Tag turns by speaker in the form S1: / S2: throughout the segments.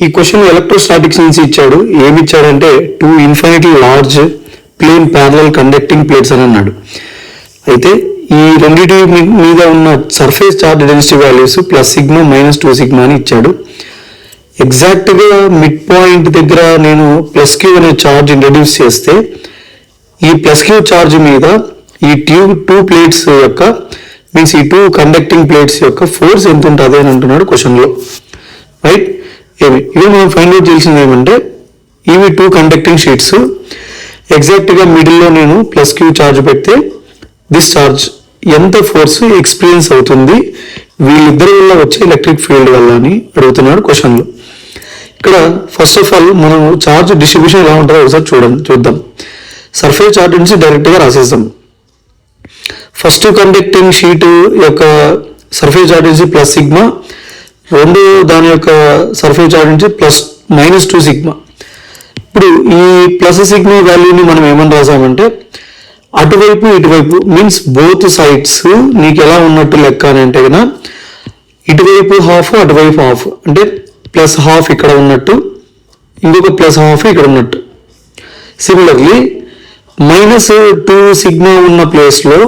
S1: ఈ question electrostatics నుంచి ఇచ్చాడు. ఏమి ఇచ్చాడంటే 2 infinity large plane parallel conducting plates అని అన్నాడు. అయితే ఈ రెండింటి మీద ఉన్న surface charge density values plus sigma minus 2 sigma అని ఇచ్చాడు. ఎగ్జాక్ట్గా మిడ్ పాయింట్ దగ్గర నేను ప్లస్ క్యూ అనే ఛార్జ్ ఇంట్రడ్యూస్ చేస్తే ఈ ప్లస్ క్యూ ఛార్జ్ మీద ఈ 2 ప్లేట్స్ యొక్క మీన్స్ ఈ 2 కండక్టింగ్ ప్లేట్స్ యొక్క ఫోర్స్ ఎంత ఉంటుంది అని అంటున్నాడు క్వశ్చన్లో. రైట్, ఇవి మనం ఫైండ్ అవుట్ చేసింది ఏమంటే ఇవి 2 కండక్టింగ్ షీట్స్. ఎగ్జాక్ట్గా మిడిల్లో నేను ప్లస్ క్యూ ఛార్జ్ పెడితే దిస్ ఛార్జ్ ఎంత ఫోర్స్ ఎక్స్పీరియన్స్ అవుతుంది వీళ్ళిద్దరి వల్ల వచ్చే ఎలక్ట్రిక్ ఫీల్డ్ వల్ల అని అడుగుతున్నాడు క్వశ్చన్లో. ఇక్కడ ఫస్ట్ ఆఫ్ ఆల్ మనం ఛార్జ్ డిస్ట్రిబ్యూషన్ ఎలా ఉంటుందో ఒకసారి చూద్దాం. సర్ఫేస్ చార్జ్ నుంచి డైరెక్ట్గా రాసేద్దాం. ఫస్ట్ కండక్టింగ్ షీట్ యొక్క సర్ఫేస్ చార్జ్ నుంచి ప్లస్ సిగ్మా, రెండు దాని యొక్క సర్ఫేస్ చార్జ్ నుంచి ప్లస్ మైనస్ 2 సిగ్మా. ఇప్పుడు ఈ ప్లస్ సిగ్మా వాల్యూని మనం ఏమని రాసామంటే అటువైపు ఇటువైపు మీన్స్ బోత్ సైడ్స్ నీకు ఎలా ఉన్నట్టు లెక్క అని అంటే కన్నా ఇటువైపు హాఫ్ అటువైపు హాఫ్ అంటే ప్లస్ హాఫ్ ఇక్కడ ఉన్నట్టు ఇంకొక ప్లస్ హాఫ్ ఇక్కడ ఉన్నట్టు. సిమిలర్లీ మైనస్ 2 సిగ్మా ఉన్న ప్లేస్లో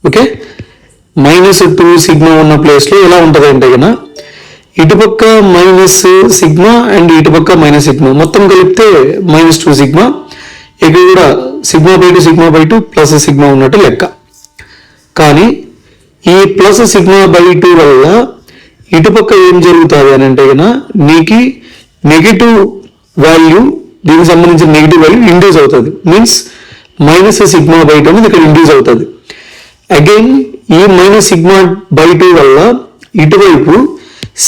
S1: ఓకే మైనస్ 2 సిగ్మా ఉన్న ప్లేస్లో ఎలా ఉంటుంది అంటే కన్నా ఇటుపక్క మైనస్ సిగ్మా అండ్ ఇటుపక్క మైనస్ సిగ్మా మొత్తం కలిపితే మైనస్ 2 సిగ్మా. ఇక్కడ కూడా సిగ్మా/2 ప్లస్ సిగ్మా ఉన్నట్టు లెక్క. కానీ ఈ ప్లస్ సిగ్మా/2 వల్ల ఇటుపక్క ఏం జరుగుతుంది అని అంటే కన్నా నీకు నెగిటివ్ వాల్యూ దీనికి సంబంధించిన నెగిటివ్ వాల్యూ ఇండ్యూస్ అవుతుంది. మీన్స్ మైనస్ సిగ్మా/2 అనేది ఇక్కడ ఇండ్యూస్ అవుతుంది. అగైన్ ఈ మైనస్ సిగ్మా/2 వల్ల ఇటువైపు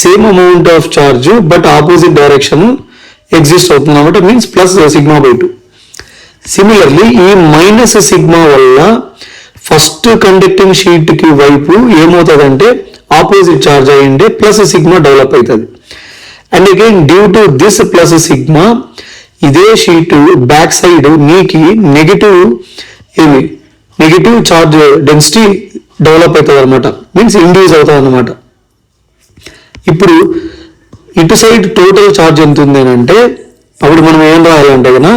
S1: same amount of charge but opposite direction exist అవుతుంది అన్నమాట. Means plus sigma by two. సిమిలర్లీ ఈ మైనస్ సిగ్మా వల్ల ఫస్ట్ కండక్టింగ్ షీట్ కి వైపు ఏమవుతుందంటే ఆపోజిట్ చార్జ్ అయ్యిండే ప్లస్ సిగ్మా డెవలప్ అవుతుంది. And again due to this plus sigma ఇదే షీట్ బ్యాక్ సైడ్ నీకి నెగిటివ్ చార్జ్ డెన్సిటీ డెవలప్ అవుతుంది అనమాట. మీన్స్ ఇండ్యూస్ అవుతుంది అనమాట. ఇప్పుడు ఇటు సైడ్ టోటల్ చార్జ్ ఎంత ఉంది అని అంటే అప్పుడు మనం ఏం రాయాలంటే కన్నా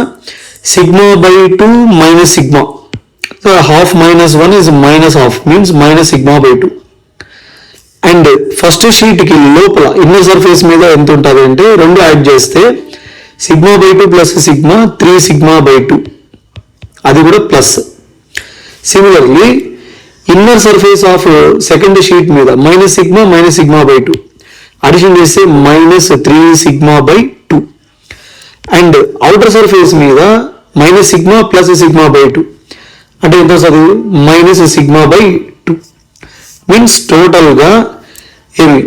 S1: sigma by two minus sigma. Half minus 1 is minus half means minus sigma by two. And first షీట్కి లోపల ఇన్నర్ సర్ఫేస్ మీద ఎంత ఉంటుంది అంటే రెండు యాడ్ చేస్తే సిగ్మా/2 ప్లస్ సిగ్మా 3 సిగ్మా/2 అది కూడా plus. Similarly inner surface of second sheet మీద మైనస్ సిగ్మా/2 అడిషన్ చేస్తే మైనస్ 3 సిగ్మా/2. అండ్ అవుటర్ సర్ఫేస్ మీద మైనస్ సిగ్మా ప్లస్ సిగ్మా/2 అంటే ఎంత వస్తుంది మైనస్ సిగ్మా/2. మీన్స్ టోటల్గా ఏమి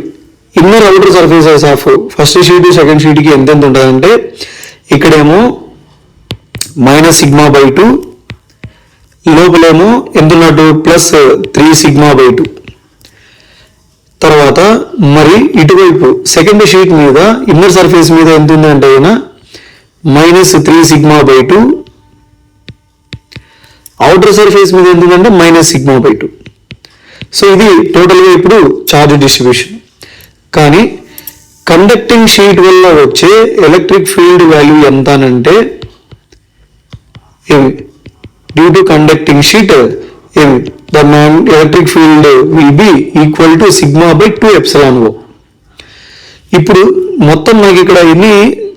S1: inner outer surfaces of first sheet second షీట్కి ఎంత ఉంటుందంటే ఇక్కడేమో మైనస్ సిగ్మా/2 లోపలేమో ఎంత ఉన్నట్టు ప్లస్ 3 సిగ్మా/2. తర్వాత మరి ఇటువైపు సెకండ్ షీట్ మీద ఇన్నర్ సర్ఫేస్ మీద ఎంత ఉందంటే మైనస్ 3 సిగ్మా/2, అవుటర్ సర్ఫేస్ మీద ఎంత ఉందంటే మైనస్ సిగ్మా/2. సో ఇది టోటల్గా ఇప్పుడు చార్జ్ డిస్ట్రిబ్యూషన్. కానీ కండక్టింగ్ షీట్ వల్ల వచ్చే ఎలక్ట్రిక్ ఫీల్డ్ వాల్యూ ఎంత అంటే due to conducting sheet the electric field will be equal to sigma/2 epsilon O. ఇప్పుడు మొత్తం నాకు ఇక్కడ ఎన్ని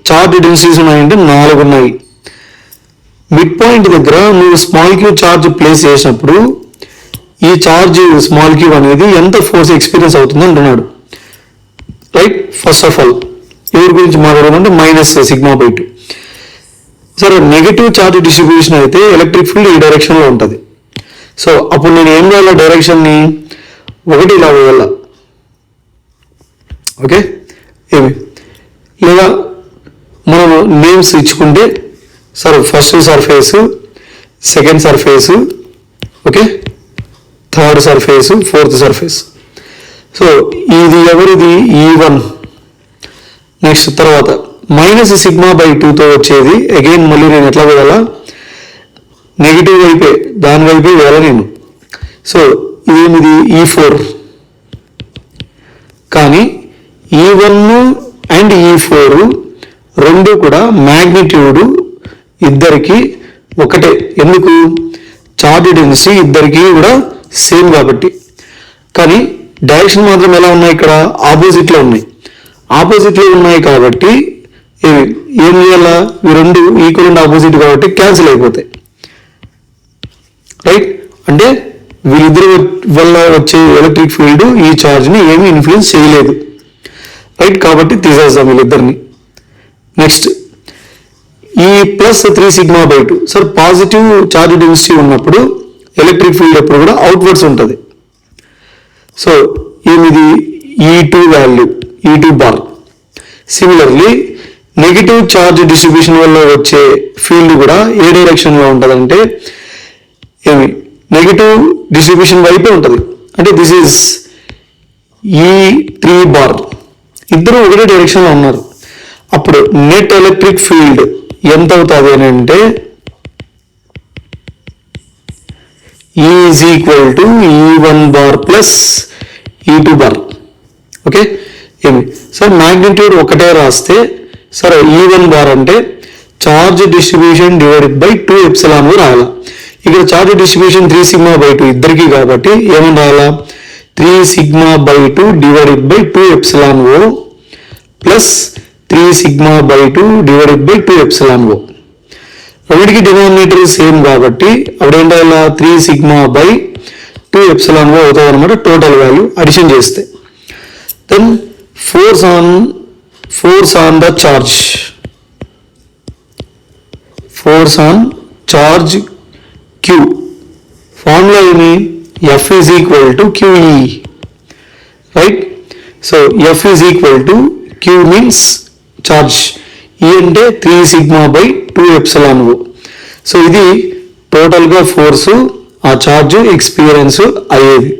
S1: చార్జ్ డెన్సిటీస్ ఉన్నాయంటే 4 ఉన్నాయి. మిడ్ పాయింట్ దగ్గర నువ్వు స్మాల్ క్యూ చార్జ్ ప్లేస్ చేసినప్పుడు ఈ చార్జ్ స్మాల్ క్యూ అనేది ఎంత ఫోర్స్ ఎక్స్పీరియన్స్ అవుతుంది అంటున్నాడు. రైట్, ఫస్ట్ ఆఫ్ ఆల్ ఎవరి గురించి మాట్లాడాలంటే మైనస్ సిగ్మా/2. సరే, నెగిటివ్ చార్జ్ డిస్ట్రిబ్యూషన్ అయితే ఎలక్ట్రిక్ ఫీల్డ్ ఈ డైరెక్షన్లో ఉంటుంది. సో అప్పుడు నేను ఏం చేయాలి డైరెక్షన్ని ఒకటి ఇలా వేయాల. ఓకే, లేదా మనం నేమ్స్ ఇచ్చుకుంటే సరే first surface, second surface, okay, third surface, fourth surface. So ఇది ఎవరిది E1. నెక్స్ట్ తర్వాత మైనస్ సిగ్మా/2తో వచ్చేది అగైన్ మళ్ళీ నేను ఎట్లా వేయాలా నెగిటివ్ వైపే దాని వైపే వేయాలా నేను. సో ఇదేమిది E4. కానీ E1 అండ్ E4 V4 రెండు కూడా మ్యాగ్నిట్యూడ్ ఇద్దరికి ఒకటే. ఎందుకు? చార్జ్ డెన్సిటీ ఇద్దరికి కూడా సేమ్ కాబట్టి. కానీ డైరెక్షన్ మాత్రం ఎలా ఉన్నాయి? ఇక్కడ ఆపోజిట్లో ఉన్నాయి. ఆపోజిట్లో ఉన్నాయి కాబట్టి ఏం చేయాలా? ఈ రెండు ఈక్వల్ అండ్ ఆపోజిట్ కాబట్టి క్యాన్సిల్ అయిపోతాయి. రైట్? అంటే వీళ్ళిద్దరి వల్ల వచ్చే ఎలక్ట్రిక్ ఫీల్డ్ ఈ ఛార్జ్ని ఏమీ ఇన్ఫ్లుయెన్స్ చేయలేదు. రైట్? కాబట్టి తీసేద్దాం వీళ్ళిద్దరిని. నెక్స్ట్ ఈ plus 3 sigma by 2. Sir positive charge density ఉన్నప్పుడు ఎలక్ట్రిక్ ఫీల్డ్ ఎప్పుడు కూడా అవుట్వర్డ్స్ ఉంటుంది. సో ఏమిది? E2 value, E2 bar. Similarly negative charge distribution వల్ల వచ్చే ఫీల్డ్ కూడా ఏ డైరెక్షన్లో ఉంటుందంటే నెగిటివ్ డిస్ట్రిబ్యూషన్ వైపే ఉంటుంది. అంటే దిస్ ఈజ్ E3 బార్. ఇద్దరు ఒకటే డైరెక్షన్లో ఉన్నారు. అప్పుడు నెట్ ఎలక్ట్రిక్ ఫీల్డ్ ఎంత అవుతుంది అని అంటే E is equal to E1 bar plus E2 bar. Okay? Sir magnitude ఒకటే రాస్తే సరే E1 బార్ అంటే charge distribution divided by 2 epsilon రాయాలా. ఇక్కడ చార్జ్ డిస్ట్రిబ్యూషన్ 3 సిగ్మా బై 2 ఇద్దరికి కాబట్టి ఏమని రాయాలా? 3 sigma by 2 divided by 2 epsilon o plus 3 sigma by 2 divided by 2 epsilon o. రెండింటికి డినామినేటర్ సేమ్ కాబట్టి అప్పుడు ఏం రాయాలా? 3 సిగ్మా బై 2 ఎప్సిలాన్ ఓ అవుతుంది అనమాట టోటల్ వాల్యూ అడిషన్ చేస్తే. Then force on the charge. Force on charge Q. Formula ఏమి? F is equal to QE. Right? So F is equal to Q means charge. E అంటే 3 sigma by 2 epsilon O. So ఇది టోటల్గా force, ఆ charge experience అయ్యేది.